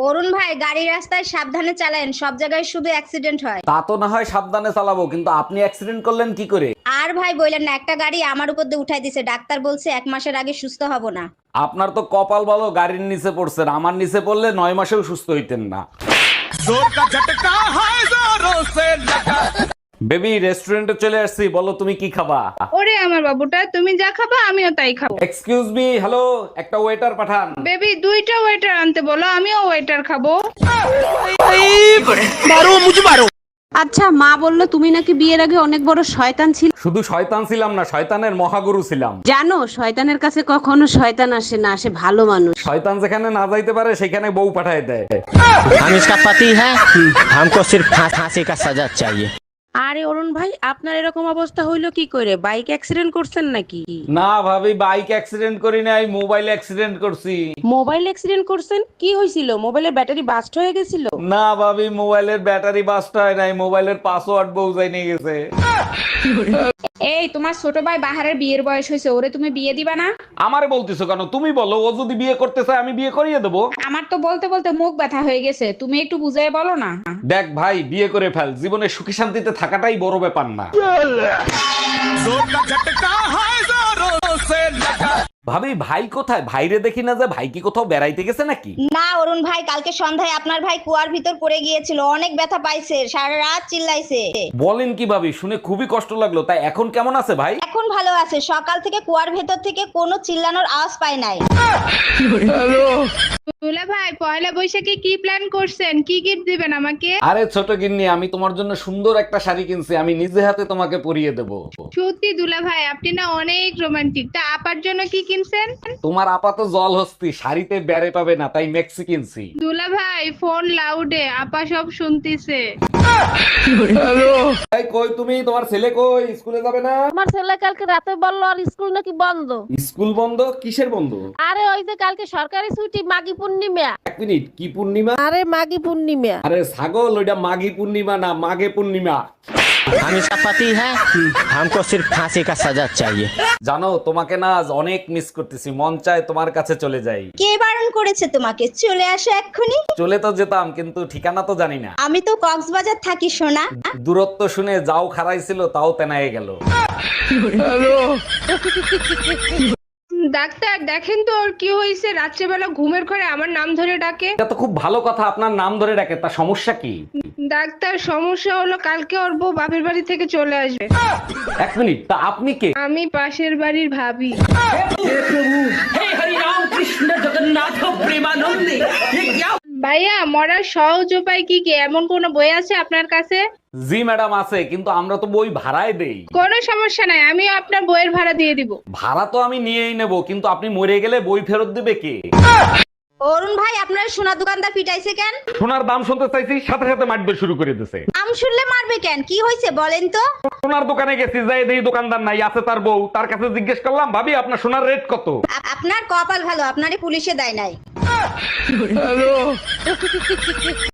অরুণ ভাই, গাড়ি রাস্তায় সাবধানে চালান, সব জায়গায় শুধু অ্যাক্সিডেন্ট হয়। তা তো না হয় সাবধানে চালাবো, কিন্তু আপনি অ্যাক্সিডেন্ট করলেন কি করে? আর ভাই বললেন না, একটা গাড়ি আমার উপর দিয়ে উঠাই দিছে, ডাক্তার বলছে 1 মাসের আগে সুস্থ হব না। আপনার তো কপাল ভালো, গাড়ির নিচে পড়ছেন। আমার নিচে পড়লে 9 মাসেও সুস্থ হইতেন না। বেবি, রেস্টুরেন্টে চলে আসছি, বলো তুমি কি খাবা? ওরে আমার বাবুটা, তুমি যা খাবা আমিও তাই খাবো। এক্সকিউজ মি, হ্যালো, একটা ওয়েটার পাঠান। বেবি, দুইটা ওয়েটার আনতে বলো, আমিও ওয়েটার খাবো। আচ্ছা, মা বললো তুমি নাকি বিয়ের আগে অনেক বড় শয়তান ছিল। শুধু শয়তান ছিলাম না, শয়তানের মহাগুরু ছিলাম। জানো, শয়তানের কাছে কখনো শয়তান আসে না, আসে ভালো মানুষ। শয়তান যেখানে না যাইতে পারে সেখানে বউ পাঠায় দেয়। हम इसका पति है, हमको सिर्फ फांसी का सजा चाहिए। আরে অরুণ ভাই, আপনার এরকম অবস্থা হইলো কি করে? বাইক অ্যাক্সিডেন্ট করছেন নাকি? না ভাবি, বাইক অ্যাক্সিডেন্ট করি নাই, মোবাইল অ্যাক্সিডেন্ট করছি। মোবাইল অ্যাক্সিডেন্ট করছেন? কি হয়েছিল? মোবাইলের ব্যাটারি বাস্ট হয়ে গেছিল? না ভাবি, মোবাইলের ব্যাটারি বাস্ট হয় নাই, মোবাইলের পাসওয়ার্ড বউ যাই নিয়ে গেছে। এই, তোমার ছোট ভাই বাহারের বিয়ের বয়স হয়েছে, ওরে তুমি বিয়ে দিবা না? আমারে বলতেছো কেন? তুমি বলো, ও যদি বিয়ে করতে চায় আমি বিয়ে করিয়ে দেবো। আমার তো বলতে বলতে মুখ ব্যথা হয়ে গেছে, তুমি একটু বুঝাই বলো না। দেখ ভাই, বিয়ে করে ফেল, জীবনে সুখী শান্তিতে থাকাটাই বড় ব্যাপার না। ভাবি, ভাই কোথায়? ভাইরে দেখি না যে, ভাই কি কোথাও বেড়াইতে গেছে নাকি? না অরুণ ভাই, কালকে সন্ধ্যায় আপনার ভাই কুয়ার ভিতর পড়ে গিয়েছিল, অনেক ব্যথা পাইছে, সারা রাত চিল্লাইছে। বলেন কি ভাবি, শুনে খুবই কষ্ট লাগলো। তাই এখন কেমন আছে ভাই? এখন ভালো আছে, সকাল থেকে কুয়ার ভেতর থেকে কোনো চিল্লানোর আওয়াজ পায় নাই। দুলা ভাই, পয়লা বৈশাখে কি প্ল্যান করছেন? কি গিফট দিবেন আমাকে? আরে ছোট গিন্নি, আমি তোমার জন্য সুন্দর একটা শাড়ি কিনছি, আমি নিজে হাতে তোমাকে পরিয়ে দেবো। সত্যি দুলা ভাই, আপনি না অনেক রোমান্টিক। তা আপার জন্য কি কিনছেন? তোমার আপাত জল হস্তি, শাড়িতে বেড়ে পাবে না, তাই মেক্সি কিনছি। দুলা ভাই, ফোন লাউডে, আপা সব শুনতিছে। এই কই তুমি? তোমার ছেলে কই? স্কুলে যাবে না? আমার ছেলে কালকে রাতে বললো আর স্কুল নাকি বন্ধ। স্কুল বন্ধ? কিসের বন্ধ? আরে ওই যে কালকে সরকারি ছুটি, মাঘী পূর্ণিমা। এক মিনিট, কি পূর্ণিমা? আরে মাঘী পূর্ণিমা। আরে ছাগল, ওইটা মাঘী পূর্ণিমা না, মাঘে পূর্ণিমা। हम इसका पति है, हमको सिर्फ फांसी का सजा चाहिए। জানো, তোমাকে না আজ অনেক মিস করতেছি, মন চায় তোমার কাছে চলে যাই। কে বারণ করেছে তোমাকে? চলে আসো এক্ষুনি। চলে তো যেতাম, কিন্তু ঠিকানা তো জানি না। আমি তো কক্সবাজার থাকি সোনা। দূরত্ব শুনে যাও খারাইছিল, তাও তেনায়ে গেল। ডাক্তার দেখেন তো ওর কি হয়েছে, রাত্রেবেলা ঘুমের ঘরে আমার নাম ধরে ডাকে। এটা তো খুব ভালো কথা, আপনার নাম ধরে ডাকে, তা সমস্যা কি? ডাক্তার, সমস্যা হলো কালকে ওর বউ বাপের বাড়ি থেকে চলে আসবে। এক মিনিট, তা আপনি কে? আমি পাশের বাড়ির ভাবি। ভাইয়া, মরার সহজ উপায় কি কি? এমন কোন বই আছে আপনার কাছে? জি ম্যাডাম, আছে, কিন্তু আমরা তো বই ভাড়ায় দেই। কোনো সমস্যা নাই, আমিও আপনার বইয়ের ভাড়া দিয়ে দিব। ভাড়া তো আমি নিয়েই নেব, কিন্তু আপনি মরে গেলে বই ফেরত দিবে কে? অরুণ ভাই, আপনার সোনা দোকানদার পিটাইছে কেন? সোনার দাম শুনতে চাইছি, সাথে সাথে মারবে শুরু করে দিছে। নাম শুনলে মারবে কেন? কি হয়েছে বলেন তো? সোনার দোকানে গেছি, যাই দেখি দোকানদার নাই, আছে তার বউ। তার কাছে জিজ্ঞেস করলাম, ভাবি আপনার সোনার রেট কত? আপনার কপাল ভালো, আপনারই পুলিশে দেয় নাই।